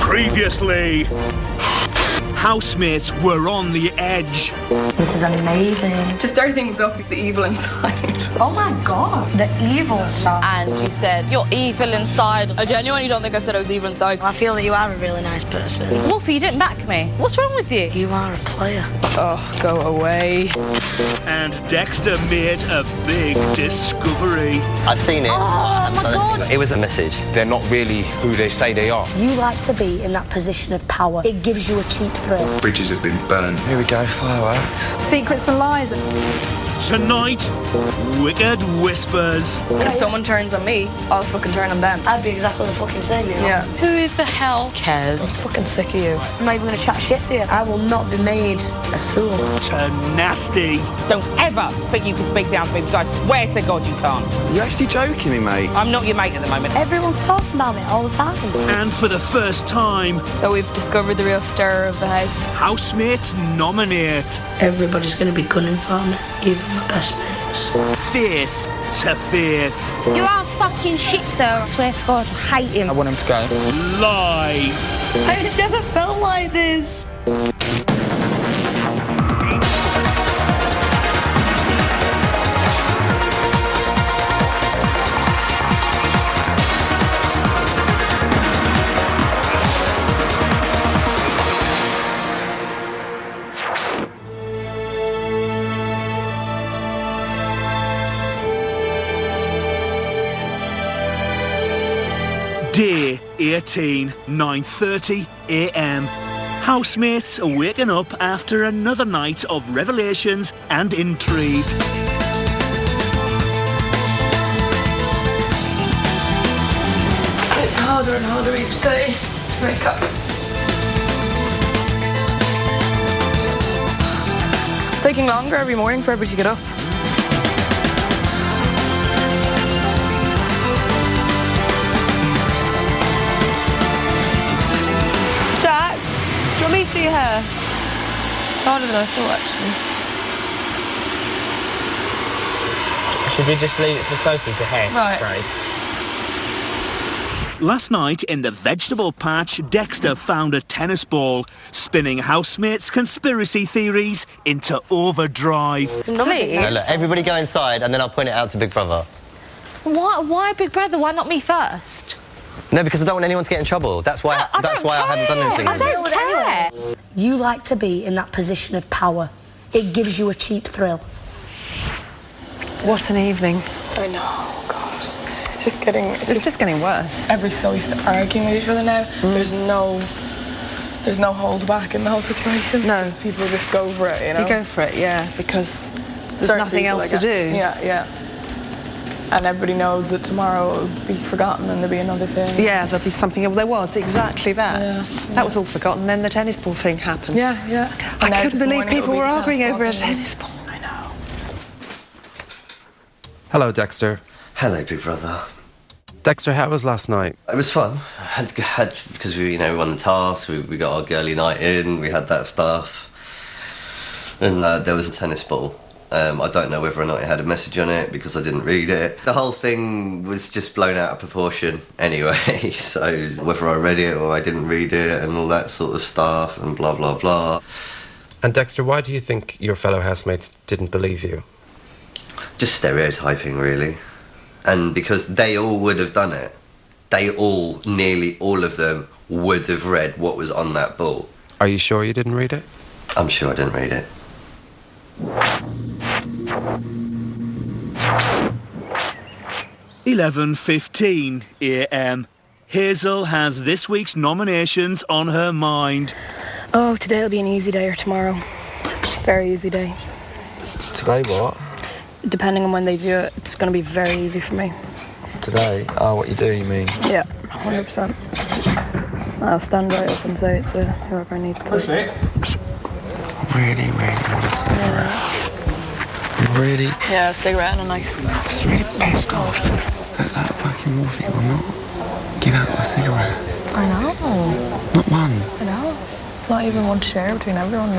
Previously, housemates were on the edge. This is amazing. To stir things up is the evil inside. Oh my god, the evil side. And you said, you're evil inside. I genuinely don't think I said I was evil inside. I feel that you are a really nice person. Wolfie, you didn't back me. What's wrong with you? You are a player. Oh, go away. And Dexter made a big discovery. I've seen it. Oh, my God. It was a message. They're not really who they say they are. You like to be in that position of power. It gives you a cheap thrill. Bridges have been burned. Here we go, fireworks. Secrets and lies. Tonight, Wicked Whispers. If someone turns on me, I'll fucking turn on them. I'd be exactly the fucking same, you know? Yeah. Who the hell cares? I'm fucking sick of you. I'm not even going to chat shit to you. I will not be made a fool. To nasty. Don't ever think you can speak down to me, because I swear to God you can't. Are you actually joking me, mate? I'm not your mate at the moment. Everyone's talking about me all the time. And for the first time, So we've discovered the real stir of the house. housemates nominate Everybody's going to be gunning for me, even my best mates. face to face. You are fucking shitster. I swear to God, I hate him. I want him to go. Live. I've never felt like this. Day 18, 9:30 a.m. Housemates are waking up after another night of revelations and intrigue. It's harder and harder each day to make up. It's taking longer every morning for everybody to get up. Jack, do you want me to do your hair? It's harder than I thought, actually. Should we just leave it for Sophie to hair Right. spray? Last night in the vegetable patch, Dexter found a tennis ball, spinning housemates' conspiracy theories into overdrive. Please. Now, look, everybody go inside and then I'll point it out to Big Brother. Why Big Brother? Why not me first? No, because I don't want anyone to get in trouble. That's why I haven't done anything. I don't care. You like to be in that position of power. It gives you a cheap thrill. What an evening. I know, God. It's just getting worse. Everybody's so used to arguing with each other now. There's no hold back in the whole situation. No. It's just people just go for it, you know? You go for it, yeah, because there's Certain nothing people, else I to guess. do. Yeah. And everybody knows that tomorrow it'll be forgotten and there'll be another thing. Yeah, there'll be something. There was exactly that. Yeah. That was all forgotten. Then the tennis ball thing happened. Yeah. I And now couldn't this believe morning it'll people be were the arguing over a ball thing. tennis ball. I know. Hello, Dexter. Hello, Big Brother. Dexter, how was last night? It was fun. I had because we won the task. We got our girly night in. We had that stuff, and there was a tennis ball. I don't know whether or not it had a message on it because I didn't read it. The whole thing was just blown out of proportion anyway. So whether I read it or I didn't read it and all that sort of stuff and blah blah blah. And Dexter, why do you think your fellow housemates didn't believe you? Just stereotyping, really. And because they all would have done it. Nearly all of them, would have read what was on that ball. Are you sure you didn't read it? I'm sure I didn't read it. (11:15 a.m. Hazel has this week's nominations on her mind. Oh, today'll be an easy day or tomorrow. Very easy day. Today what? Depending on when they do it, it's going to be very easy for me. Today? Oh, what you do, you mean? Yeah, 100%. I'll stand right up and say it to whoever I need to. Really want a cigarette. Really? Yeah, a cigarette and a nice... Just really pissed off that fucking Wolfie will not give out a cigarette. I know. Not one. I know. It's not even one to share between everyone.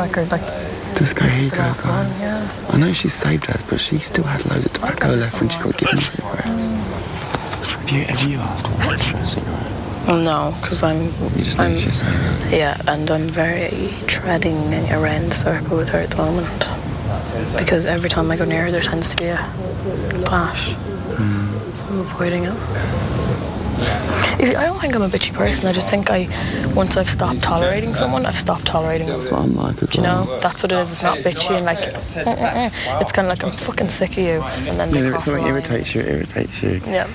Just go, here you the go, last one, guys. yeah. I know she saved us, but she still had loads of tobacco left when she got given cigarettes. Have you asked Wolfie for a cigarette? No, because I'm... You just know she's saying that? Yeah, and I'm very treading around the circle with her at the moment. Because every time I go near her, there tends to be a clash. So I'm avoiding it. You see, I don't think I'm a bitchy person. I just think once I've stopped tolerating someone, I've stopped tolerating them. That's what I'm like as well. Do you know? That's what it is. It's not bitchy and like... It's kind of like, I'm fucking sick of you. And then they cross the something line. irritates you. Yeah.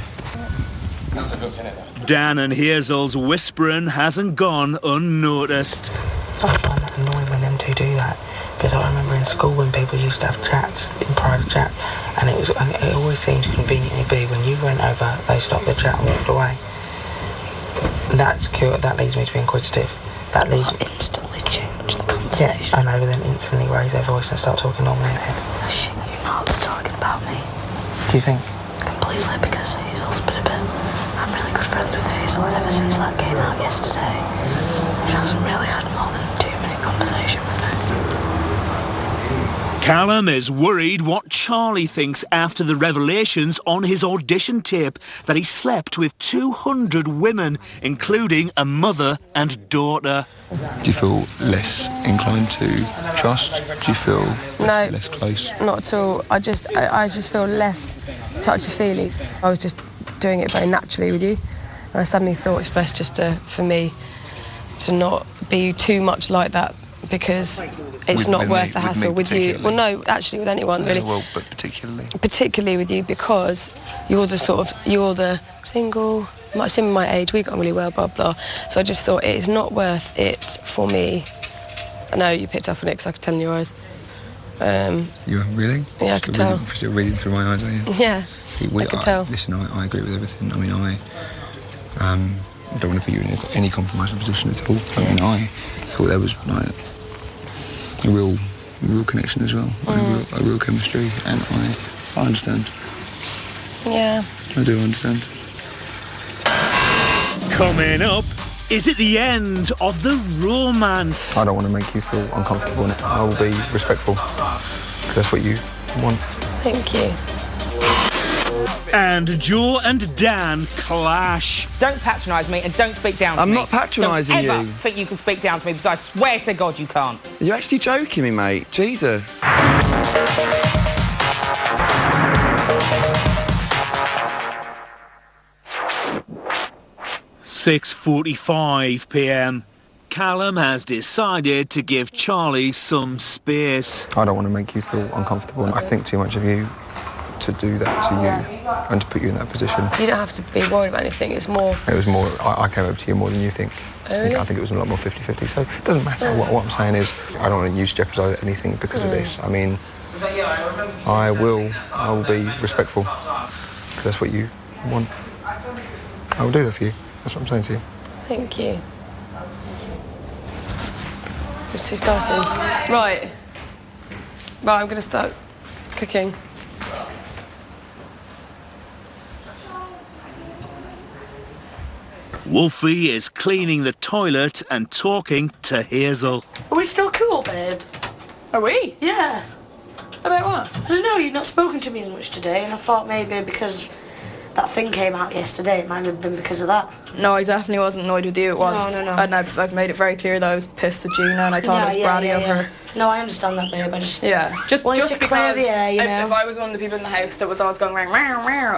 Dan and Hazel's whispering hasn't gone unnoticed. I find that annoying when them two do that, because I remember in school when people used to have chats, in private chat, and it always seemed to conveniently be when you went over, they stopped the chat and walked away. That's cute. That leads me to be inquisitive. That leads me... Instantly change the conversation. Yeah, and they would then instantly raise their voice and start talking normally in their head. I shit you not, they're talking about me. Do you think? Completely, because Hazel's been a bit... I'm really good friends with Hazel, and ever since that came out yesterday, she hasn't really had more than a 2-minute conversation with me. Callum is worried what Charlie thinks after the revelations on his audition tape that he slept with 200 women, including a mother and daughter. Do you feel less inclined to trust? Do you feel less close? Not at all. I just feel less touchy-feely. I was just doing it very naturally with you, and I suddenly thought it's best just for me to not be too much like that, because it's not worth the hassle with you. Well, no, actually with anyone really. Well, but particularly with you, because you're the single, similar my age, we got on really well, blah blah. So I just thought it is not worth it for me. I know you picked up on it because I could tell in your eyes. You are really? Yeah, I could tell. Still reading through my eyes, are you? Yeah. See, I could tell. Listen, I agree with everything. I mean, I don't want to put you in any compromising position at all. I mean, I thought there was like a real connection as well, a real chemistry, and I understand. Yeah. I do understand. Coming up, is it the end of the romance? I don't want to make you feel uncomfortable, and I will be respectful, because that's what you want. Thank you. And Joe and Dan clash. Don't patronise me and don't speak down to me. I'm not patronising you. Don't ever think you can speak down to me, because I swear to God you can't. Are you actually joking me, mate? Jesus. 6:45 p.m. Callum has decided to give Charlie some space. I don't want to make you feel uncomfortable. I think too much of you to do that to you and to put you in that position. You don't have to be worried about anything. It's more... It was more... I came up to you more than you think. Oh, really? I think it was a lot more 50-50. So it doesn't matter. What I'm saying is I don't want you to jeopardise anything because of this. I mean, I will be respectful, because that's what you want. I will do that for you. That's what I'm saying to you. Thank you. It's too starting. Right, I'm going to start cooking. Wolfie is cleaning the toilet and talking to Hazel. Are we still cool, babe? Are we? Yeah. About what? I don't know, you've not spoken to me as much today, and I thought maybe because that thing came out yesterday, it might have been because of that. No, I definitely wasn't annoyed with you. It was. No. And I've made it very clear that I was pissed with Gina, and I thought I was bratty of her. No, I understand that, babe. I just just wanted just to clear because the air, you know. If I was one of the people in the house that was always going round,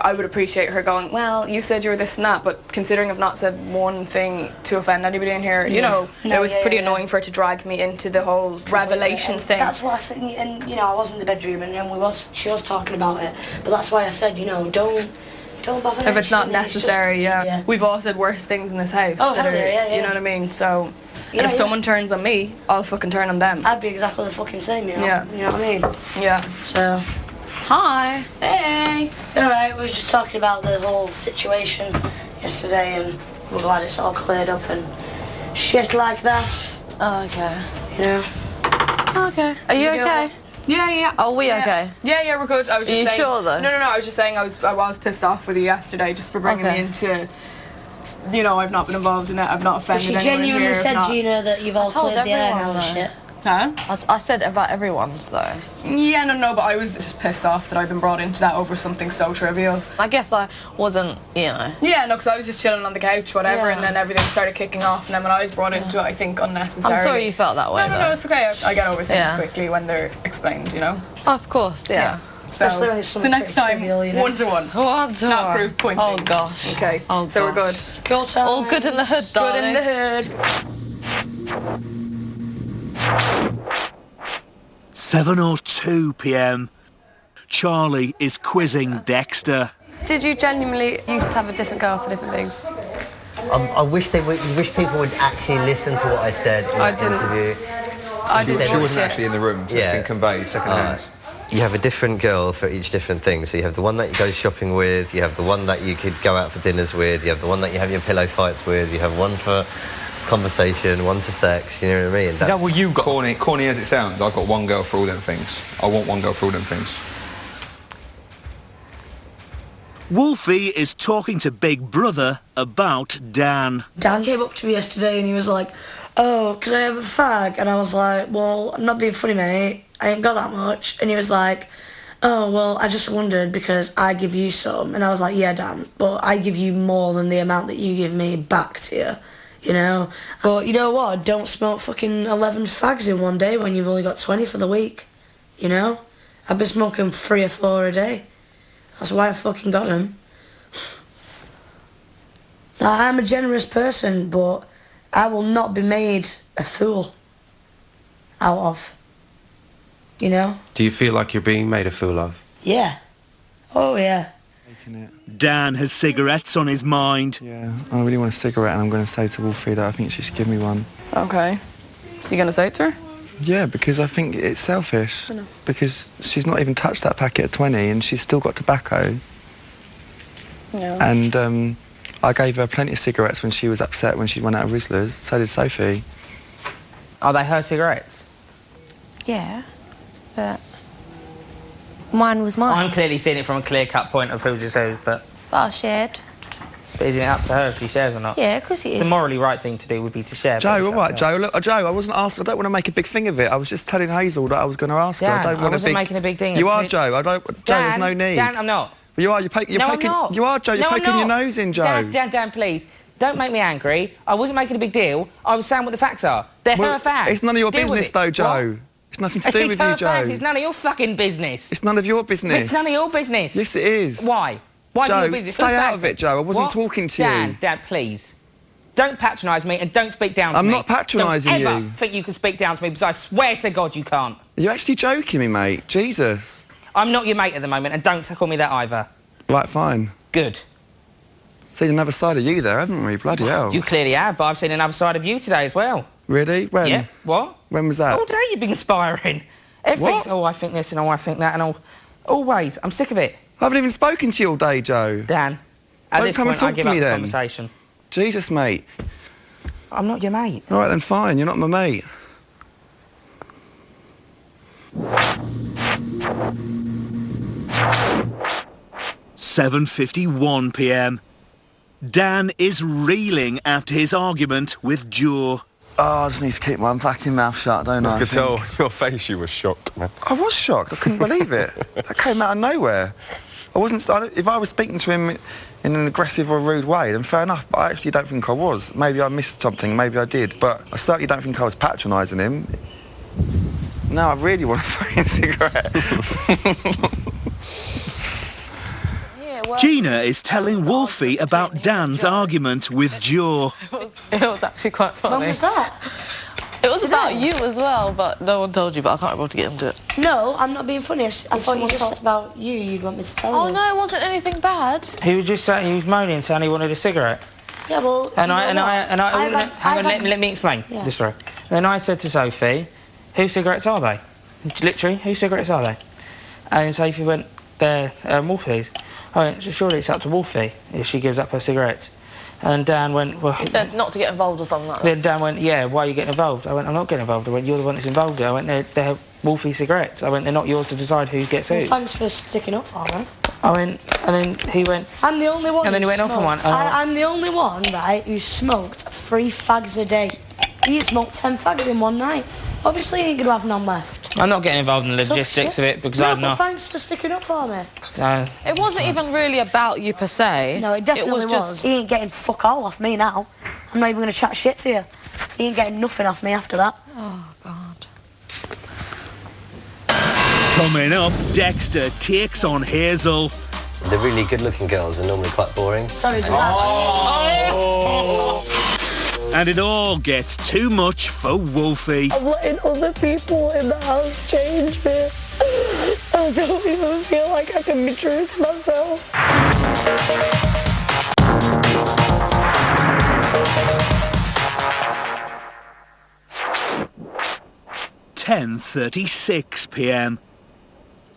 I would appreciate her going, well, you said you were this and that, but considering I've not said one thing to offend anybody in here, you know, it was pretty annoying for her to drag me into the whole revelations thing. That's what I said, and you know, I was in the bedroom, and then she was talking about it, but that's why I said, you know, don't bother. If it's not necessary, yeah. We've all said worse things in this house. Oh, hell yeah. You know what I mean? So, if someone turns on me, I'll fucking turn on them. I'd be exactly the fucking same, you know? Yeah. You know what I mean? Yeah. So... Hi. Hey. Alright, we was just talking about the whole situation yesterday, and we're glad it's all cleared up and shit like that. Oh, okay. You know? Okay. Are you okay? Yeah. Are we okay? Yeah, we're good. I was just saying... Are you sure, though? No, I was just saying I was pissed off with you yesterday just for bringing me into... You know, I've not been involved in it. I've not offended anyone in here. She genuinely said, Gina, that you've all cleared the air now and shit. Huh? I said about everyone's, though. Yeah, no, but I was just pissed off that I'd been brought into that over something so trivial. I guess I wasn't, you know. Yeah, no, because I was just chilling on the couch, whatever, Yeah. and then everything started kicking off, and then when I was brought into it, I think unnecessarily. I'm sorry you felt that way. No, it's okay. I get over things Yeah. quickly when they're explained, you know? Of course, yeah. So Especially when it's something next time, trivial, you know? 1-to-1. 1-to-1. Not group pointing. Oh, gosh. Okay, Oh, so we're good. gosh. Go time. All good in the hood, Good darling. in the hood. 7:02 p.m. Charlie is quizzing Dexter. Did you genuinely used to have a different girl for different things? I wish people would actually listen to what I said in that interview. I didn't. She wasn't actually in the room, so Yeah. it's been conveyed second hand. You have a different girl for each different thing. So you have the one that you go shopping with, you have the one that you could go out for dinners with, you have the one that you have your pillow fights with, you have one for conversation, one for sex, you know what I mean? That's what you got. Corny as it sounds, I've got one girl for all them things. I want one girl for all them things. Wolfie is talking to Big Brother about Dan. Dan came up to me yesterday and he was like, oh, can I have a fag? And I was like, well, I'm not being funny, mate. I ain't got that much. And he was like, oh, well, I just wondered because I give you some. And I was like, yeah, Dan, but I give you more than the amount that you give me back to you, you know? But you know what? Don't smoke fucking 11 fags in one day when you've only got 20 for the week, you know? I've been smoking 3 or 4 a day. That's why I fucking got them. Now, I'm a generous person, but I will not be made a fool out of. You know? Do you feel like you're being made a fool of? Yeah. Oh, yeah. Dan has cigarettes on his mind. Yeah, I really want a cigarette and I'm going to say to Wolfie that I think she should give me one. Okay. So you gonna say it to her? Yeah, because I think it's selfish. I know. Because she's not even touched that packet at 20 and she's still got tobacco. Yeah. And I gave her plenty of cigarettes when she was upset when she went out of Rizzlers. So did Sophie. Are they her cigarettes? Yeah, but mine was mine. I'm clearly seeing it from a clear-cut point of who's whose, but I shared. isn't it up to her if she shares or not? Yeah, of course it is. The morally right thing to do would be to share. Joe, all right, Joe. Look, Joe, I wasn't asked. I don't want to make a big thing of it. I was just telling Hazel that I was going to ask her. Dan, I don't want I wasn't big... making a big thing. You are, Joe. I don't. Joe, Dan, there's no need. Dan, I'm not. You are. You're poking. No, I'm not. You are, Joe. You're No, I'm poking your not. nose in, Joe. Dan, please. Don't make me angry. I wasn't making a big deal. I was saying what the facts are. They're her facts. It's none of your Deal with business, it. though, Joe. What? It's nothing to do with It's you, her Joe. facts. It's none of your fucking business. It's none of your business. It's none of your business. Yes, it is. Why? Why is it Joe, your business? stay Who's out back of it, Joe. I wasn't What? talking to you. Dad, please. Don't patronise me and don't speak down to me. I'm not patronising Don't ever you. think you can speak down to me because I swear to God you can't. Are you actually joking me, mate? Jesus. I'm not your mate at the moment and don't call me that either. Right, fine. Good. Seen another side of you there, haven't we? Bloody hell. You clearly have, but I've seen another side of you today as well. Really? When? Yeah. What? When was that? All day you've been inspiring. Everything's, What? oh, I think this and oh, I think that and all. Always. I'm sick of it. I haven't even spoken to you all day, Joe. Dan, at Don't this come and point I talk give to up me the then. conversation. Jesus, mate. I'm not your mate. All right, then fine. You're not my mate. £7:51 p.m. Dan is reeling after his argument with Joe. Oh, I just need to keep my fucking mouth shut, don't I? I could tell your face you were shocked, man. I was shocked. I couldn't believe it. That came out of nowhere. I wasn't... If I was speaking to him in an aggressive or rude way, then fair enough, but I actually don't think I was. Maybe I missed something, maybe I did, but I certainly don't think I was patronising him. No, I really want a fucking cigarette. Gina is telling Wolfie about Dan's argument with Joe. It was actually quite funny. When was that? It was about you as well, but no one told you, but I can't remember to get into it. No, I'm not being funny. I thought you talked about you. You'd want me to tell Oh, you. no, it wasn't anything bad. He was just saying, he was moaning, saying he wanted a cigarette. Yeah, well, Let me explain Yeah. this story. Then I said to Sophie, whose cigarettes are they? Literally, whose cigarettes are they? And Sophie went, they're Wolfie's. I went, surely it's up to Wolfie if she gives up her cigarettes. And Dan went, well... He said not to get involved or something like that. Then Dan went, yeah, why are you getting involved? I went, I'm not getting involved. I went, you're the one that's involved. I went, they're Wolfie cigarettes. I went, they're not yours to decide who gets Well, who. thanks for sticking up for me. I went, and then he went... I'm the only one And then he who went off on smoked. one. I'm the only one, right, who smoked 3 fags a day. He smoked 10 fags in one night. Obviously, you ain't gonna have none left. I'm not getting involved in the logistics of it because I'm but not. thanks for sticking up for me. It wasn't even really about you per se. No, it definitely was. He ain't getting fuck all off me now. I'm not even gonna chat shit to you. He ain't getting nothing off me after that. Oh, God. Coming up, Dexter takes on Hazel. The really good-looking girls are normally quite boring. Sorry, does And it all gets too much for Wolfie. I'm letting other people in the house change me. I don't even feel like I can be true to myself. 10:36 p.m.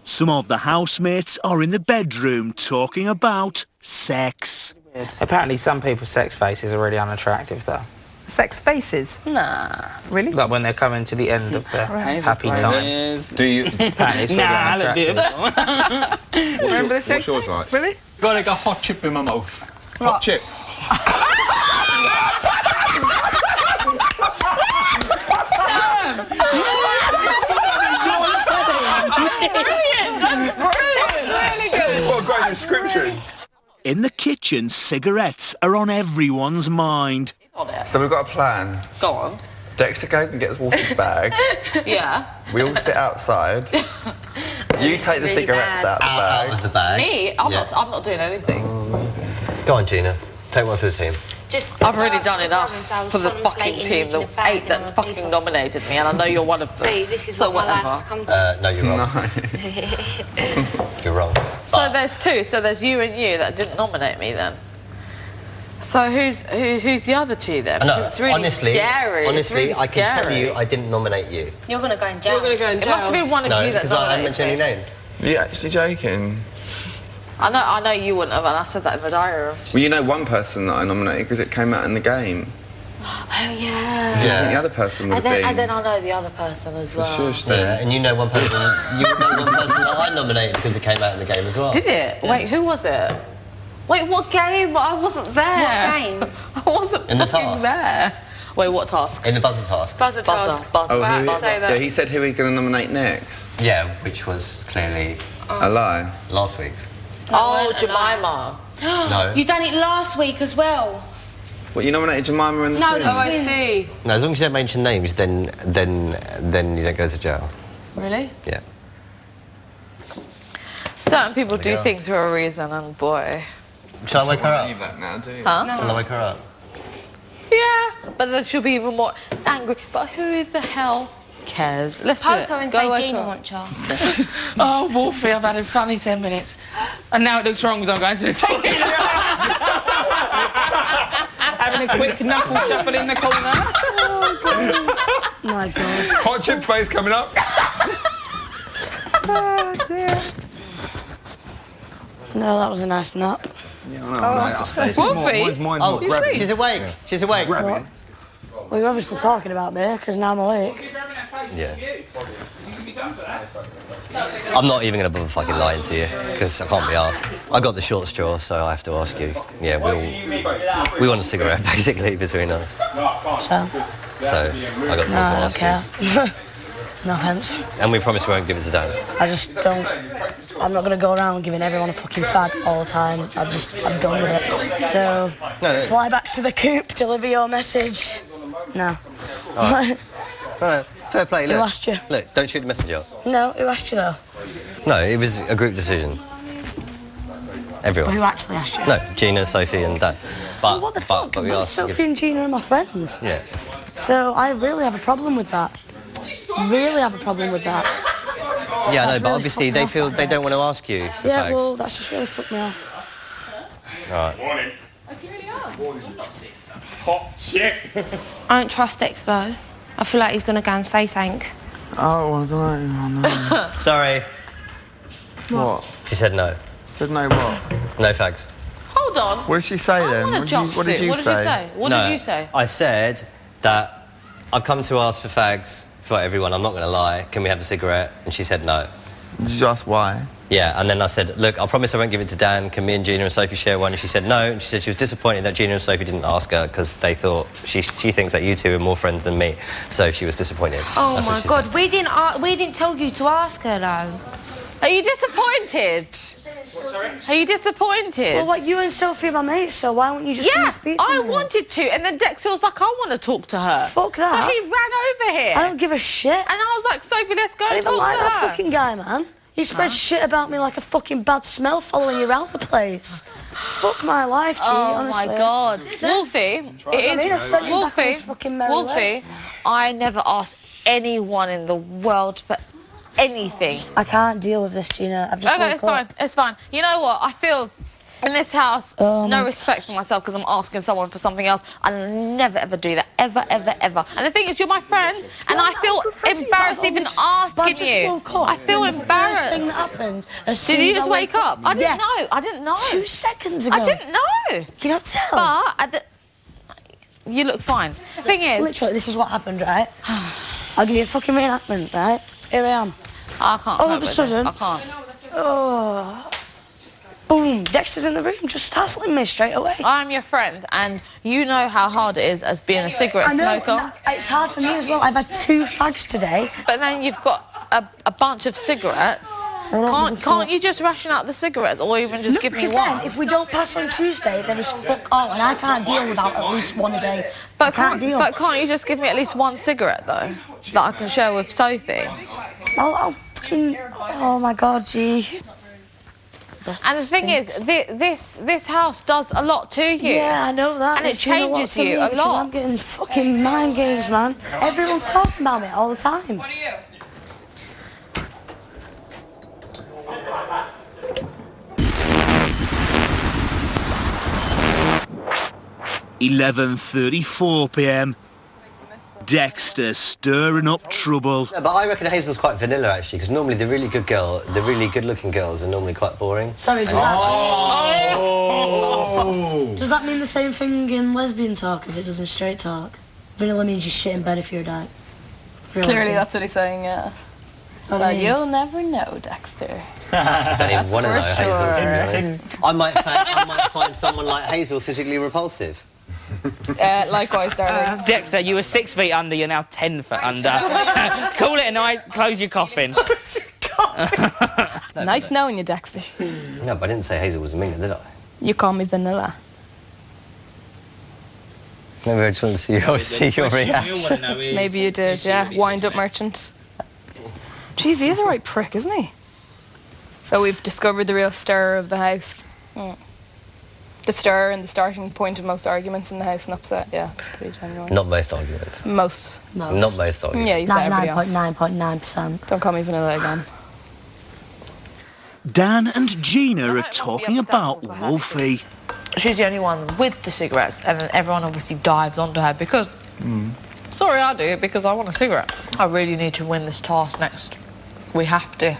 Some of the housemates are in the bedroom talking about sex. Apparently some people's sex faces are really unattractive though. Sex faces? Nah. Really? Like when they're coming to the end of their happy time. Do you? Apparently it's really unattractive. Remember the sex? What's yours like? Really? Got like a hot chip in my mouth. Hot chip. What a great description. In the kitchen, cigarettes are on everyone's mind. So we've got a plan. Go on. Dexter goes and gets Wolfie's bag. Yeah. We all sit outside. You take the cigarettes out of the bag. Me? I'm not doing anything. Go on, Gina. Take one for the team. I've already done enough for the fucking team, the 8 that fucking nominated me, and I know you're one of them. See, this is so what my whatever. life has come to. No, you're wrong. You're wrong. So there's 2. So there's you and you that didn't nominate me then. So who's the other 2 then? No, Because it's really scary. It's really I can tell scary. you I didn't nominate you. You're going to go in jail. You're going to go in jail. It must have been one of you that because I haven't nominated mentioned any me. names. Are you actually joking? I know you wouldn't have, and I said that in the diary room. Well, you know one person that I nominated because it came out in the game. Oh, So yeah. I think the other person would have been. And then I know the other person as well. Shush then. Yeah, and you know one person. You know one person that I nominated because it came out in the game as well. Did it? Yeah. Wait, who was it? Wait, what game? I wasn't there. What game? I wasn't In the fucking task. there. Wait, what task? In the buzzer task. Buzzer task. Buzzer. Oh, Buzzer. who, Say that. yeah, he said who he going to nominate next. Yeah, which was clearly A lie. last week's. Oh, Jemima. No. You done it last week as well. What, you nominated Jemima and the No, twins? no, I see. No, as long as you don't mention names, then you don't go to jail. Really? Yeah. Certain people do things for a reason, and boy. Shall I wake her up? Leave that now, do you? Huh? Shall I wake her up? Yeah, but then she'll be even more angry. But who the hell cares? Let's do it. Poco and Go say wake Gina her up. wants you. Oh, Wolfie, I've had a funny 10 minutes. And now it looks wrong because I'm going to the toilet. Having a quick knuckle shuffle in the corner. My God. Hot chip face coming up. Oh, dear. No, that was a nice nap. Yeah, I know. Wolfie? Mine's Oh, grab it. she's awake. She's awake. What? Well, you're obviously talking about me, because now I'm awake. Yeah. I'm not even going to bother fucking lying to you, because I can't be asked. I got the short straw, so I have to ask you. Yeah, we want a cigarette, basically, between us. So I got to ask you. No offence. And we promise we won't give it to Dan. I just don't... I'm not going to go around giving everyone a fucking fag all the time. I'm done with it. So, fly back to the coop, deliver your message. No. Right. No, fair play, look. Who asked you? Look, don't shoot the messenger. No, who asked you though? No, it was a group decision. Everyone. Who actually asked you? No, Gina, Sophie and Dan. But, What the fuck? but we Well, asked... Sophie and Gina are my friends. Yeah. So I really have a problem with that. Really have a problem with that. Yeah, no, That's but really obviously fucked me they off, they don't want to ask you for Yeah, fags. well, that's just really fucked me off. Right. Hot chip. I don't trust Dex though. I feel like he's going to go and say something. Oh, I don't know. Sorry. What? She said no. Said no what? No fags. Hold on. What did she say then? I want to What did you say? What did you say? I said that I've come to ask for fags for everyone. I'm not going to lie. Can we have a cigarette? And she said no. Did you ask why? Yeah, and then I said, look, I promise I won't give it to Dan. Can me and Gina and Sophie share one? And she said no, and she said she was disappointed that Gina and Sophie didn't ask her because they thought she thinks that you two are more friends than me, so she was disappointed. Oh That's my God, we didn't tell you to ask her though. Are you disappointed? Are you disappointed? Well, what, you and Sophie are my mates, so why won't you just come and speak to me? I wanted to, and then Dexter was like, I want to talk to her. Fuck that. So he ran over here. I don't give a shit. And I was like, Sophie, let's go I and don't even talk like to that her. fucking guy, man. He spreads shit about me like a fucking bad smell following you around the place. Fuck my life, G, honestly. My God. Wolfie, Wolfie, I never asked anyone in the world for anything. I can't deal with this, Gina. I've just Okay, it's fine. You know what? I feel in this house no respect for myself because I'm asking someone for something else. I'll never ever do that. Ever. And the thing is, you're my friend, and I feel embarrassed even asking you. I feel embarrassed. Thing that happens Did you just wake up? I didn't know. 2 seconds ago. I didn't know. You not tell? But you look fine. The thing is, literally, this is what happened, right? I'll give you a fucking reenactment, right? Here I am. I can't. All of a sudden, I can't. Oh, boom! Dexter's in the room, just hassling me straight away. I'm your friend, and you know how hard it is as being a cigarette smoker. It's hard for me as well. I've had 2 fags today. But then you've got a bunch of cigarettes. Can't you just ration out the cigarettes, or even just give me one? Then, if we don't pass on Tuesday, there is fuck all, and I can't deal without at least one a day. But can't you just give me at least one cigarette though, that I can share with Sophie? I'll fucking. Oh my God, G. And the thing is, this house does a lot to you. Yeah, I know that. And it changes you a lot. I'm getting fucking mind games, man. Everyone's talking about me all the time. What are you? 11:34 p.m. Dexter stirring up trouble. No, but I reckon Hazel's quite vanilla actually, because normally the really good-looking girls are normally quite boring. Sorry, does that mean the same thing in lesbian talk as it does in straight talk? Vanilla means you shit in bed if you're a dyke. Clearly, that's what he's saying. Yeah. But you'll never know, Dexter. I don't even want to know Hazel, to be honest. I might find someone like Hazel physically repulsive. Likewise, darling. Dexter, you were 6 feet under, you're now 10 foot under. Call it a night, close your coffin. Nice knowing you, Dexter. No, but I didn't say Hazel was a minger, did I? You call me vanilla. Maybe I just want to see your reaction. Maybe you did, yeah. Wind-up merchant. Jeez, he is a right prick, isn't he? So we've discovered the real stir of the house. The stir and the starting point of most arguments in the house and upset, yeah, it's pretty genuine. Not most arguments. Most. Not most arguments. Yeah, you say everybody off. 99.9%. Don't call me vanilla again. Dan and Gina are talking about Wolfie. She's the only one with the cigarettes, and then everyone obviously dives onto her because... Sorry, I do it because I want a cigarette. I really need to win this task next. We have to.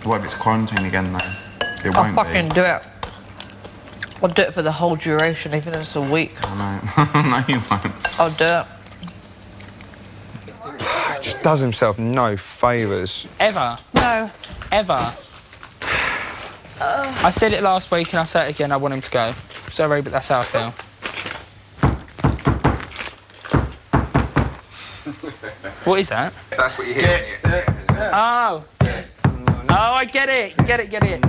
What if it's quarantine again, though? It I'll won't fucking do it. I'll do it for the whole duration, even if it's a week. I know. No, you won't. I'll do it. Just does himself no favours. Ever. No. Ever. I said it last week and I say it again, I want him to go. Sorry, but that's how I feel. What is that? That's what you hear. Oh. Oh, I get it. Get it.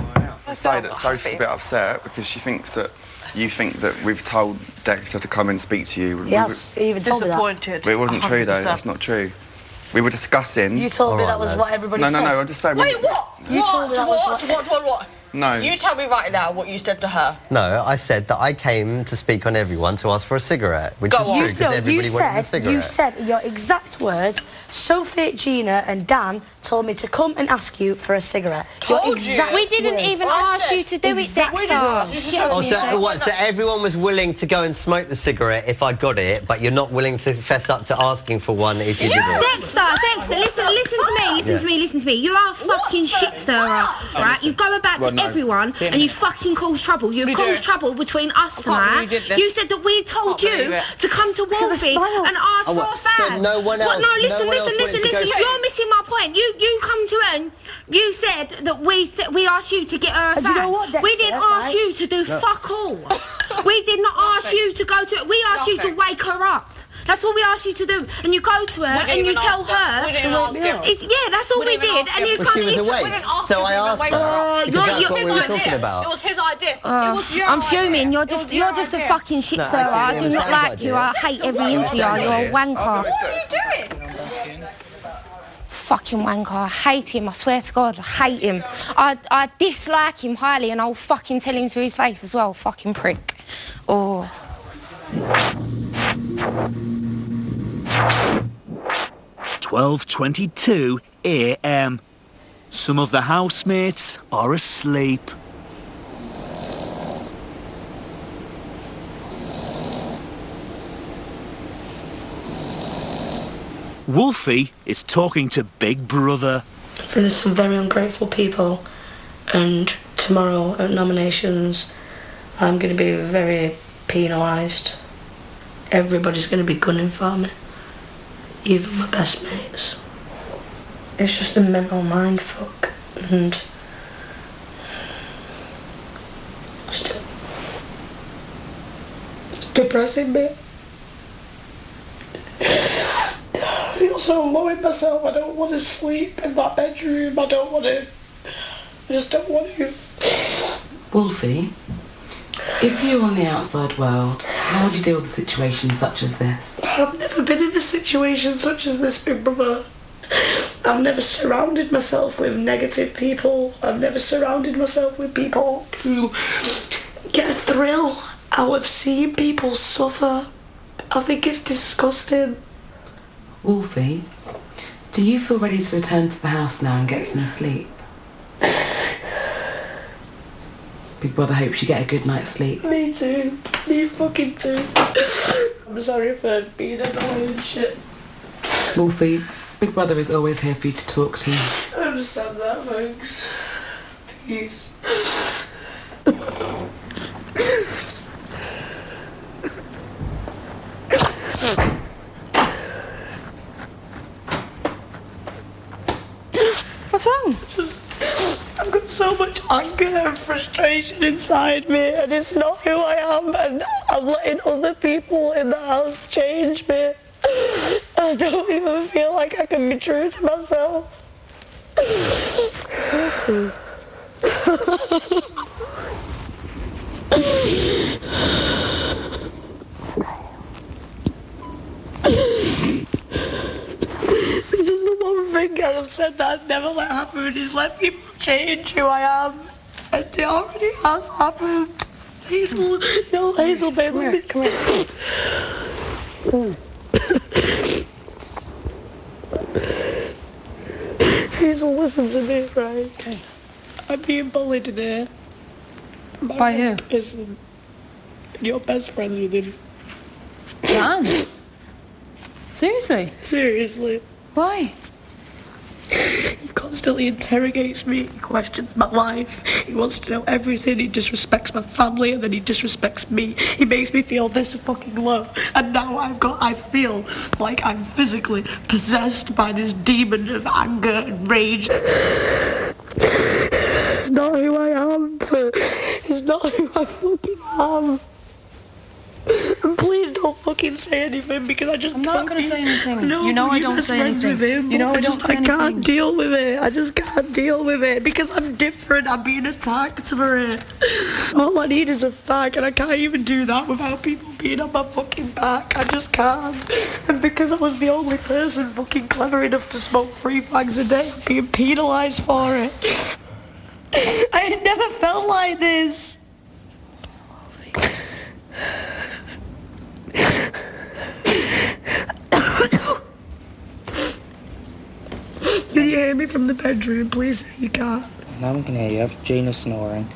I say that Sophie's a bit upset because she thinks that you think that we've told Dexter to come and speak to you. Yes, he even told me that. But it wasn't true, though. That's not true. We were discussing... You told me that was what everybody said. No, I'm just saying... Wait, what? You told me that was What? No. You tell me right now what you said to her. No, I said that I came to speak on everyone to ask for a cigarette, which is true because everybody wanted a cigarette. You said, your exact words, Sophie, Gina and Dan told me to come and ask you for a cigarette. We didn't even ask you to do it, Dexter. So everyone was willing to go and smoke the cigarette if I got it, but you're not willing to fess up to asking for one if you didn't? Dexter, listen to me. You are a fucking shit stirrer, right? You go about to everyone, and you fucking caused trouble. You've caused trouble between us tonight. You said that we told you to come to Wolfie and ask for a fag. So no one else. What? No, listen. Listen. You're missing my point. You come to her and you said that we asked you to get her a fag. Do you know what, Dexter? We didn't ask you to do fuck all. We did not ask you to go to. We asked you to wake her up. That's what we asked you to do. And you go to her and you tell her. We didn't ask him. Yeah, that's all we did. And it's kind of. We didn't ask so I asked her. That's what we were talking about. It was his idea. It was your I'm fuming. You're just a fucking shit server. I do not like you. I hate every inch of you. You're a wanker. What are you doing? Fucking wanker. I hate him. I swear to God, I hate him. I dislike him highly, and I'll fucking tell him to his face as well. Fucking prick. Oh. 12:22 a.m. Some of the housemates are asleep. Wolfie is talking to Big Brother. There's some very ungrateful people, and tomorrow at nominations I'm going to be very penalised. Everybody's going to be gunning for me, even my best mates. It's just a mental mindfuck, and it's depressing me. I feel so low in myself. I don't want to sleep in that bedroom. I just don't want to. Wolfie, if you were on the outside world, how would you deal with a situation such as this? I've never been in a situation such as this, Big Brother. I've never surrounded myself with negative people. I've never surrounded myself with people who get a thrill out of seeing people suffer. I think it's disgusting. Wolfie, do you feel ready to return to the house now and get some sleep? Big Brother hopes you get a good night's sleep. Me too. Me fucking too. I'm sorry for being annoying and shit. Wolfie, Big Brother is always here for you to talk to. I understand that, thanks. Peace. What's wrong? I've got so much anger and frustration inside me, and it's not who I am, and I'm letting other people in the house change me. I don't even feel like I can be true to myself. This is the one thing I've said that I'd never let happen, is let people change who I am. And it already has happened. Hazel, no, Hazel, babe, let me... Come here. Hazel, listen to me, right? Okay. I'm being bullied in here. By who? Listen, you're best friends with him. Damn. Seriously? Seriously. Why? He constantly interrogates me, he questions my life, he wants to know everything, he disrespects my family, and then he disrespects me. He makes me feel this fucking low, and now I feel like I'm physically possessed by this demon of anger and rage. It's not who I am, it's not who I fucking am. And please don't fucking say anything, because I just I'm not going to say anything. No, you know I don't say anything. You know I don't say anything. I can't deal with it. I just can't deal with it because I'm different. I'm being attacked for it. All I need is a fag, and I can't even do that without people being on my fucking back. I just can't. And because I was the only person fucking clever enough to smoke 3 fags a day, I'm being penalised for it. I had never felt like this. Can you hear me from the bedroom? Please say you can't. No one can hear you. I've Gina snoring.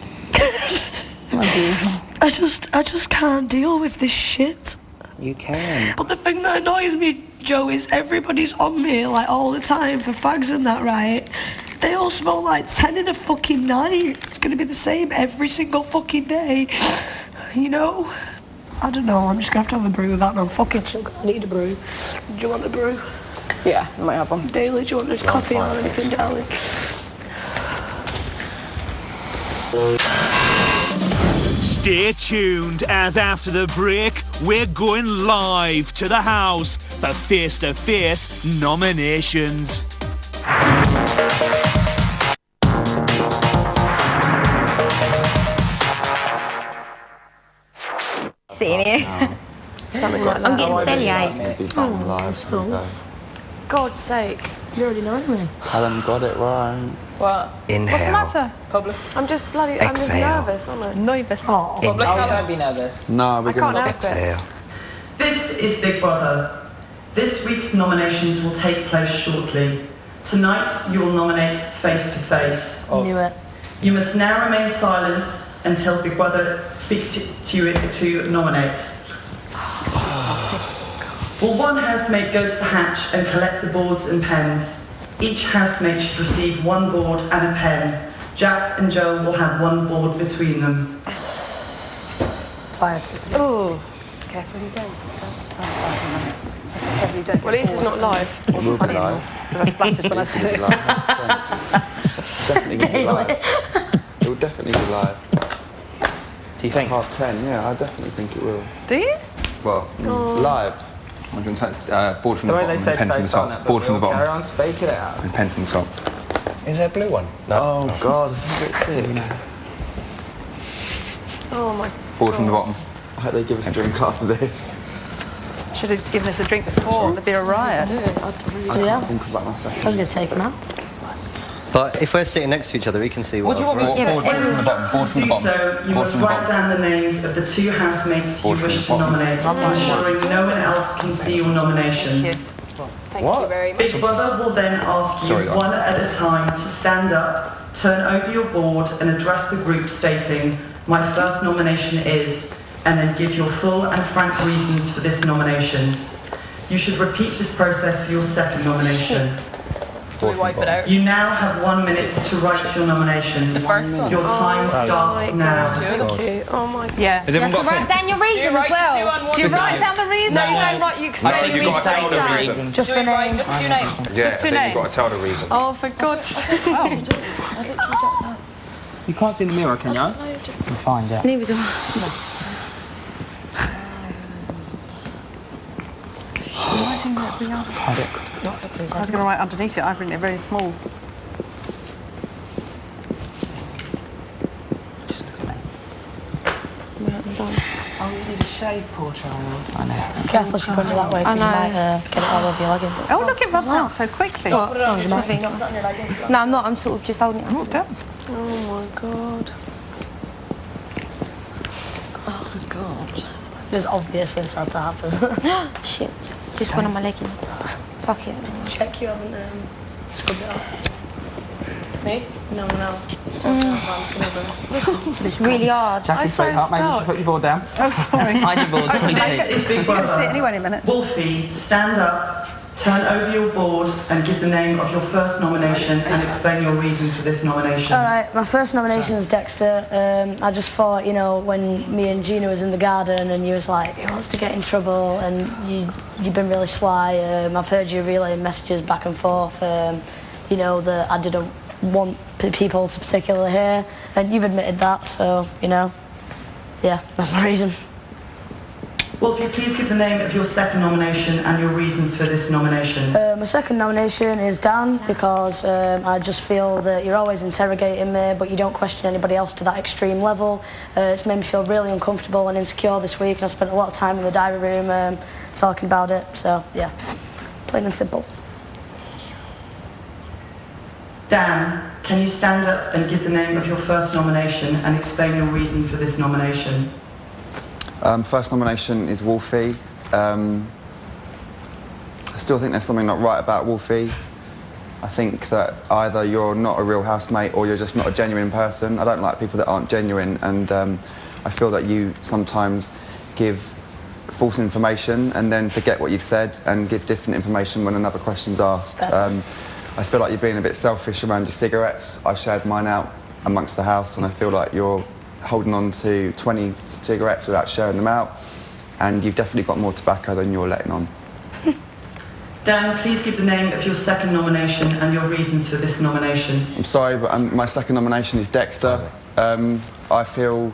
I just can't deal with this shit. You can. But the thing that annoys me, Joe, is everybody's on me like all the time for fags and that, right? They all smell like 10 in a fucking night. It's gonna be the same every single fucking day. You know? I don't know, I'm just gonna have a brew without no fucking sugar. I need a brew. Do you want a brew? Yeah, I might have one. Daily, do you want a coffee or anything, darling? Stay tuned, as after the break, we're going live to the house for face-to-face nominations. Sitting here. I'm getting bellyache. God's sake. You already know anyway. Helen got it right. What? Inhale. What's the matter? Public. I'm just Exhale. nervous, aren't I? Nervous. Oh, Public. Don't be nervous. No, we're going to exhale. This is Big Brother. This week's nominations will take place shortly. Tonight, you will nominate face to face. Knew it. You must now remain silent until Big Brother speaks to you to nominate. Will one housemate go to the hatch and collect the boards and pens? Each housemate should receive one board and a pen. Jack and Joe will have one board between them. Tired. Oh. Careful you don't. Well, at least it's not live. It will be live. Because I splattered when I said it. Definitely be live. It will definitely be live. Do you think? 10:30, yeah, I definitely think it will. Do you? Well, live. Board from the The way bottom they and said pen so from the silent, top. but Board from the we'll carry bottom on speaking it out. and pen from the top. Is there a blue one? Oh, God, I think it's sick. Oh my. Board from the bottom. I hope they give us a drink after this. Should have given us a drink before. There'd be a riot. I can't think about my second. I was going to take him out. But if we're sitting next to each other, we can see what. What do you want me to Board from the bottom. Board from To the do bottom. so, you Board must from the write bottom. down the names of the two housemates you Board from wish the to bottom. nominate, ensuring no one else can see your nominations. Thank you very much. Big Brother will then ask you Sorry, guys. one at a time to stand up, turn over your board and address the group stating, "My first nomination is," and then give your full and frank reasons for this nomination. You should repeat this process for your second nomination. Do we wipe it out? You now have 1 minute to write your nominations. The first one? Your time starts now. Thank you. Oh my God. Yeah. Has everyone got Write down your reason as well. Do you write down the reason? No, you don't write. You I explain think your you've got to reason. tell the reason. Just the name. Just 2 names. Yeah, Just two I think names. you've got to tell the reason. Oh, for God's sake. You can't see in the mirror, can you? You find out. Neither do I. I was going to write underneath it. I've written it very small. Oh, you need a shave, poor child. I know. Careful if you put it that way, because you might get it all over your leggings. Oh, look, it rubs out so quickly. Oh, you might. No, I'm not. I'm sort of just holding it. Oh, it does. Oh my God. There's obvious things had to happen. Shit. Just one of my leggings. Fuck it. Check you haven't scrubbed it up. Me? No. It's really hard. Jackie, sweetheart, maybe you should put your board down. Oh, sorry. Hide your board, please. It's Big You're going to see it Brother. anyway in a minute. Wolfie, stand up, turn over your board and give the name of your first nomination and explain your reason for this nomination. Alright, my first nomination is Dexter. I just thought, you know, when me and Gina was in the garden and you was like, who wants to get in trouble, and you've been really sly. I've heard you relaying messages back and forth, you know, that I didn't want people to particularly hear, and you've admitted that, so, you know, yeah, that's my reason. Wolfie, please give the name of your second nomination and your reasons for this nomination. My second nomination is Dan, because I just feel that you're always interrogating me, but you don't question anybody else to that extreme level. It's made me feel really uncomfortable and insecure this week, and I spent a lot of time in the diary room talking about it, so yeah, plain and simple. Dan, can you stand up and give the name of your first nomination and explain your reason for this nomination? First nomination is Wolfie. I still think there's something not right about Wolfie. I think that either you're not a real housemate or you're just not a genuine person. I don't like people that aren't genuine, and I feel that you sometimes give false information and then forget what you've said and give different information when another question's asked. I feel like you're being a bit selfish around your cigarettes. I shared mine out amongst the house, and I feel like you're holding on to 20 cigarettes without sharing them out, and you've definitely got more tobacco than you're letting on. Dan, please give the name of your second nomination and your reasons for this nomination. I'm sorry, but my second nomination is Dexter. I feel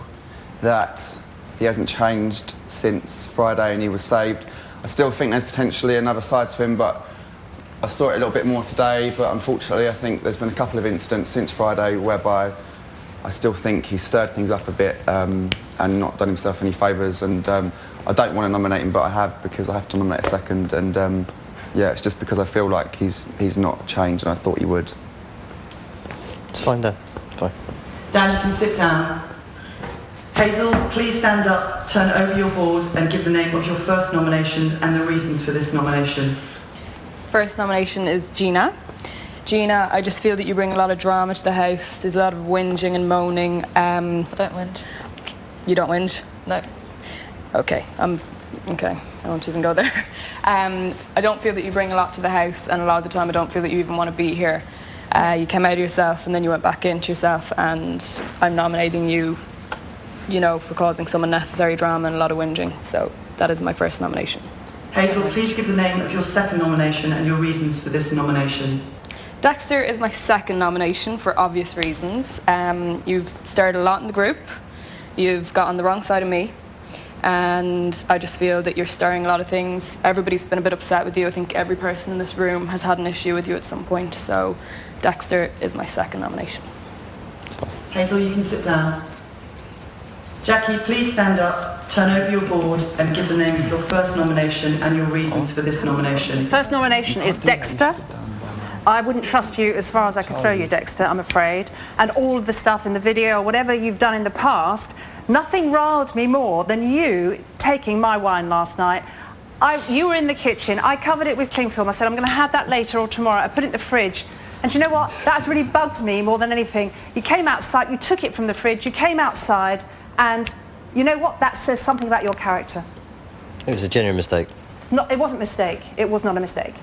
that he hasn't changed since Friday and he was saved. I still think there's potentially another side to him, but I saw it a little bit more today, but unfortunately I think there's been a couple of incidents since Friday whereby I still think he's stirred things up a bit and not done himself any favours, and I don't want to nominate him, but I have, because I have to nominate a second, and yeah, it's just because I feel like he's not changed and I thought he would. It's fine, Dan. Fine. Dan, you can sit down. Hazel, please stand up, turn over your board and give the name of your first nomination and the reasons for this nomination. First nomination is Gina. Gina, I just feel that you bring a lot of drama to the house. There's a lot of whinging and moaning. I don't whinge. You don't whinge? No. Okay, okay, I won't even go there. I don't feel that you bring a lot to the house, and a lot of the time I don't feel that you even want to be here. You came out of yourself and then you went back into yourself, and I'm nominating you, you know, for causing some unnecessary drama and a lot of whinging. So that is my first nomination. Hazel, please give the name of your second nomination and your reasons for this nomination. Dexter is my second nomination for obvious reasons. You've stirred a lot in the group. You've got on the wrong side of me. And I just feel that you're stirring a lot of things. Everybody's been a bit upset with you. I think every person in this room has had an issue with you at some point. So Dexter is my second nomination. Hazel, you can sit down. Jackie, please stand up, turn over your board and give the name of your first nomination and your reasons for this nomination. First nomination is Dexter. I wouldn't trust you as far as I could throw you, Dexter, I'm afraid. And all of the stuff in the video or whatever you've done in the past, nothing riled me more than you taking my wine last night. You were in the kitchen. I covered it with cling film. I said, I'm going to have that later or tomorrow. I put it in the fridge. And do you know what? That's really bugged me more than anything. You came outside, you took it from the fridge, you came outside, and you know what? That says something about your character. It was a genuine mistake. It wasn't a mistake. It was not a mistake.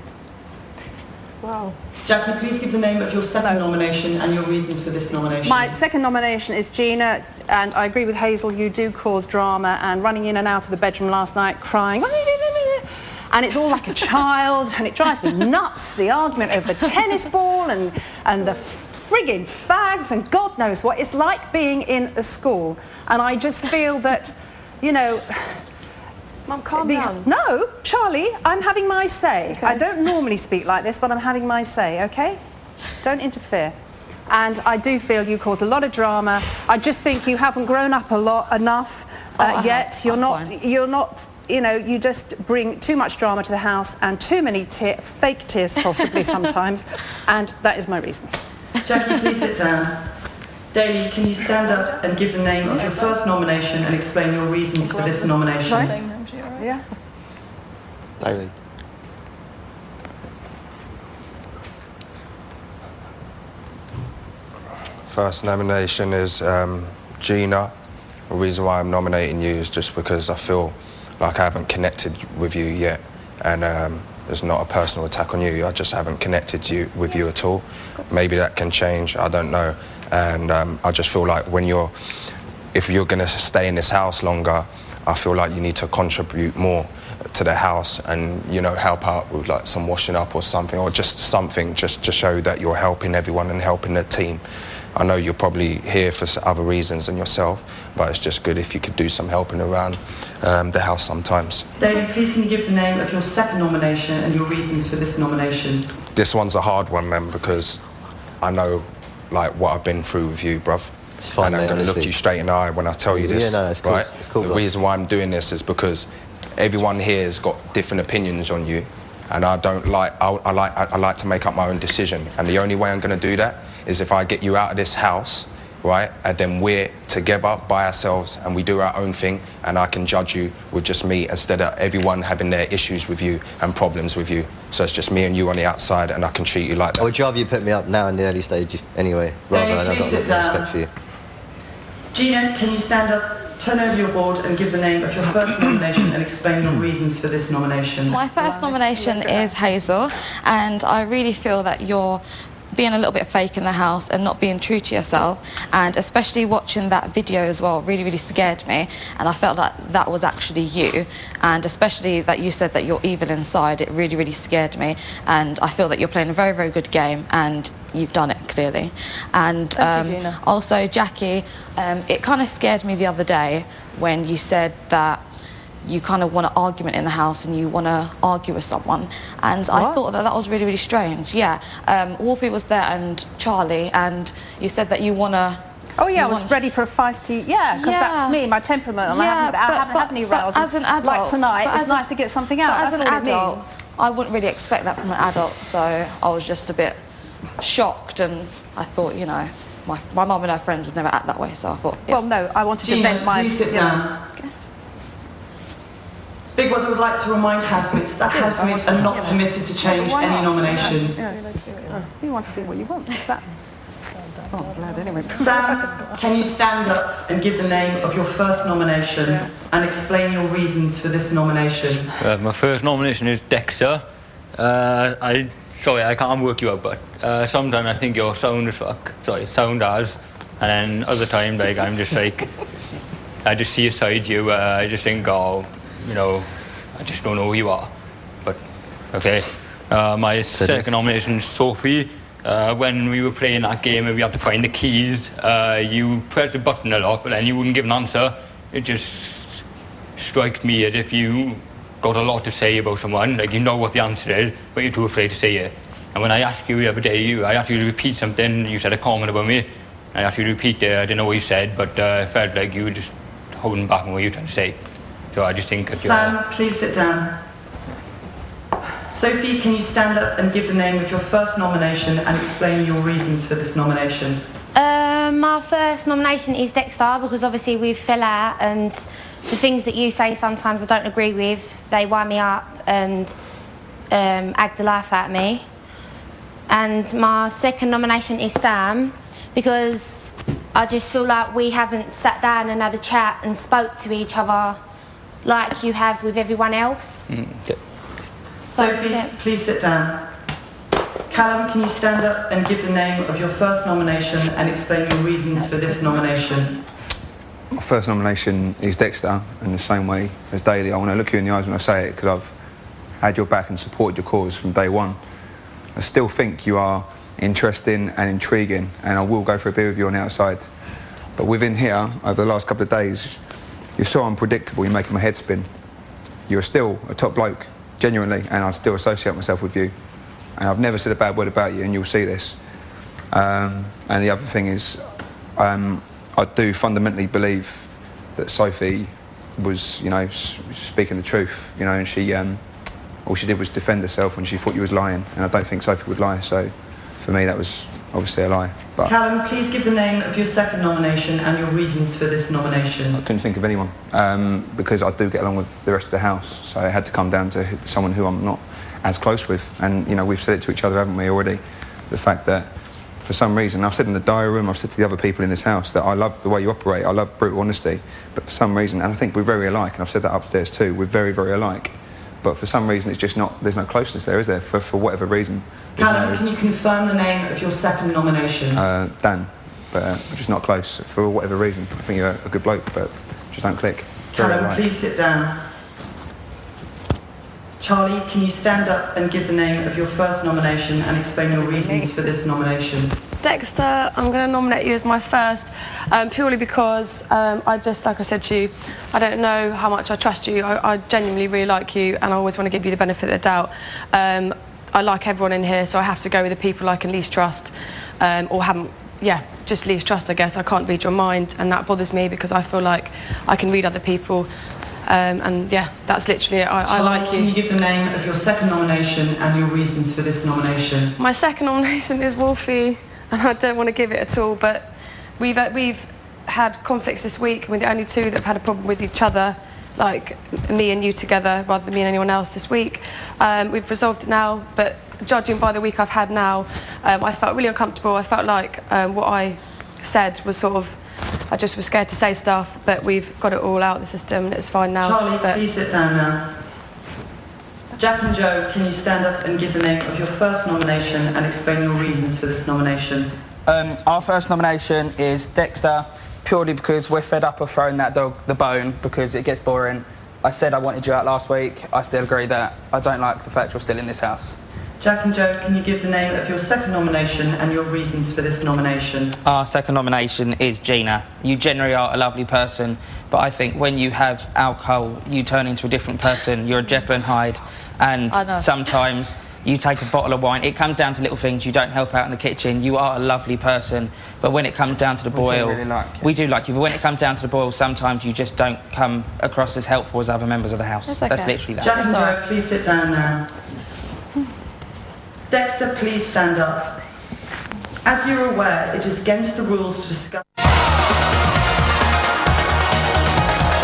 Wow. Jackie, please give the name of your second nomination and your reasons for this nomination. My second nomination is Gina, and I agree with Hazel, you do cause drama, and running in and out of the bedroom last night crying, and it's all like a child, and it drives me nuts, the argument over the tennis ball and the frigging fags and God knows what. It's like being in a school, and I just feel that, you know... Mum, calm down. No, Charlie, I'm having my say. Okay. I don't normally speak like this, but I'm having my say, okay? Don't interfere. And I do feel you cause a lot of drama. I just think you haven't grown up enough yet. You're not, you know, you just bring too much drama to the house and too many fake tears possibly sometimes, and that is my reason. Jackie, please sit down. Daly, can you stand up and give the name of your first nomination and explain your reasons for this nomination? Sorry? Yeah. Daly. First nomination is Gina. The reason why I'm nominating you is just because I feel like I haven't connected with you yet, and there's not a personal attack on you. I just haven't connected with you at all. Maybe that can change, I don't know. And I just feel like if you're going to stay in this house longer, I feel like you need to contribute more to the house and, you know, help out with like some washing up or something, or just something just to show that you're helping everyone and helping the team. I know you're probably here for other reasons than yourself, but it's just good if you could do some helping around the house sometimes. Daly, please can you give the name of your second nomination and your reasons for this nomination? This one's a hard one, man, because I know like what I've been through with you, bruv. It's fine, and I'm mate, going to look you straight in the eye when I tell you this. Yeah, no, it's cool. Right? It's cool. The reason why I'm doing this is because everyone here has got different opinions on you, and I like to make up my own decision. And the only way I'm going to do that is if I get you out of this house, right? And then we're together by ourselves and we do our own thing, and I can judge you with just me instead of everyone having their issues with you and problems with you. So it's just me and you on the outside, and I can treat you like that. I would rather you put me up now in the early stage anyway, rather than I've got a lot of respect for you. Gina, can you stand up, turn over your board and give the name of your first nomination and explain your reasons for this nomination. My first nomination is Hazel, and I really feel that you're being a little bit fake in the house and not being true to yourself, and especially watching that video as well really scared me, and I felt like that was actually you, and especially that you said that you're evil inside. It really scared me, and I feel that you're playing a very good game, and you've done it clearly. And also Jackie, it kind of scared me the other day when you said that you kind of want an argument in the house and you want to argue with someone, and I thought that was really strange. Yeah, Wolfie was there and Charlie, and you said that you want to... Oh yeah, I was ready for a feisty... Yeah, because that's me, my temperament, and I haven't had any rows. As an adult... Like tonight, it's nice to get something out. But as an adult, I wouldn't really expect that from an adult, so I was just a bit shocked, and I thought, you know, my mum and her friends would never act that way, so I thought... Yeah. Well, no, I wanted to vent my... Please sit down. Big Brother would like to remind housemates that housemates are not permitted to change any nomination. You want to do what you want. What's that? Oh, I'm glad anyway. Sam, can you stand up and give the name of your first nomination and explain your reasons for this nomination? My first nomination is Dexter. Sorry, I can't work you out, but sometimes I think you're sound as fuck. Sorry, sound as. And then other times, like, I'm just like, I just see aside you. I just think, oh, you know, I just don't know who you are. But, okay. My second nomination is Sophie. When we were playing that game and we had to find the keys, you pressed the button a lot, but then you wouldn't give an answer. It just struck me as if you got a lot to say about someone, like you know what the answer is, but you're too afraid to say it. And when I asked you the other day, I asked you to repeat something, you said a comment about me. I asked you to repeat it, I didn't know what you said, but it felt like you were just holding back on what you were trying to say. So I just think that Sam, please sit down. Sophie, can you stand up and give the name of your first nomination and explain your reasons for this nomination? My first nomination is Dexter, because obviously we fell out, and the things that you say sometimes I don't agree with. They wind me up and ag the life out of me. And my second nomination is Sam, because I just feel like we haven't sat down and had a chat and spoke to each other like you have with everyone else. Sophie, please sit down. Callum, can you stand up and give the name of your first nomination and explain your reasons for this nomination? My first nomination is Dexter, in the same way as Daly. I want to look you in the eyes when I say it, because I've had your back and supported your cause from day one. I still think you are interesting and intriguing, and I will go for a beer with you on the outside. But within here, over the last couple of days, you're so unpredictable, you're making my head spin. You're still a top bloke, genuinely, and I still associate myself with you. And I've never said a bad word about you, and you'll see this. And the other thing is, I do fundamentally believe that Sophie was, you know, speaking the truth, you know, and she, all she did was defend herself when she thought you was lying, and I don't think Sophie would lie, so for me that was obviously a lie. But Callum, please give the name of your second nomination and your reasons for this nomination. I couldn't think of anyone, because I do get along with the rest of the house, so I had to come down to someone who I'm not as close with. And, you know, we've said it to each other, haven't we, already? The fact that, for some reason, I've said in the diary room, I've said to the other people in this house that I love the way you operate, I love brutal honesty, but for some reason, and I think we're very alike, and I've said that upstairs too, we're very alike, but for some reason it's just not, there's no closeness there, is there, for whatever reason. Callum, can you confirm the name of your second nomination? Dan, but we're just not close for whatever reason. I think you're a good bloke, but just don't click. Callum, please sit down. Charlie, can you stand up and give the name of your first nomination and explain your reasons for this nomination? Dexter, I'm going to nominate you as my first, purely because I just, like I said to you, I don't know how much I trust you. I genuinely really like you, and I always want to give you the benefit of the doubt. I like everyone in here, so I have to go with the people I can least trust, or haven't, just least trust, I guess. I can't read your mind, and that bothers me because I feel like I can read other people. And yeah, that's literally it. I like you. Can you give the name of your second nomination and your reasons for this nomination? My second nomination is Wolfie, and I don't want to give it at all, but we've had conflicts this week, and we're the only two that have had a problem with each other, like me and you together, rather than me and anyone else this week. We've resolved it now, but judging by the week I've had now, I felt really uncomfortable. I felt like what I said was sort of I just was scared to say stuff, but we've got it all out of the system and it's fine now. Charlie, but please sit down now. Jack and Joe, can you stand up and give the name of your first nomination and explain your reasons for this nomination? Our first nomination is Dexter, purely because we're fed up of throwing that dog the bone because it gets boring. I said I wanted you out last week. I still agree that I don't like the fact you're still in this house. Jack and Joe, can you give the name of your second nomination and your reasons for this nomination? Our second nomination is Gina. You generally are a lovely person, but I think when you have alcohol, you turn into a different person. You're a Jekyll and Hyde, and sometimes you take a bottle of wine. It comes down to little things. You don't help out in the kitchen. You are a lovely person, but when it comes down to the boil, we do like you. But when it comes down to the boil, sometimes you just don't come across as helpful as other members of the house. That's literally that. Jack and Joe, please sit down now. Dexter, please stand up. As you're aware, it is against the rules to discuss...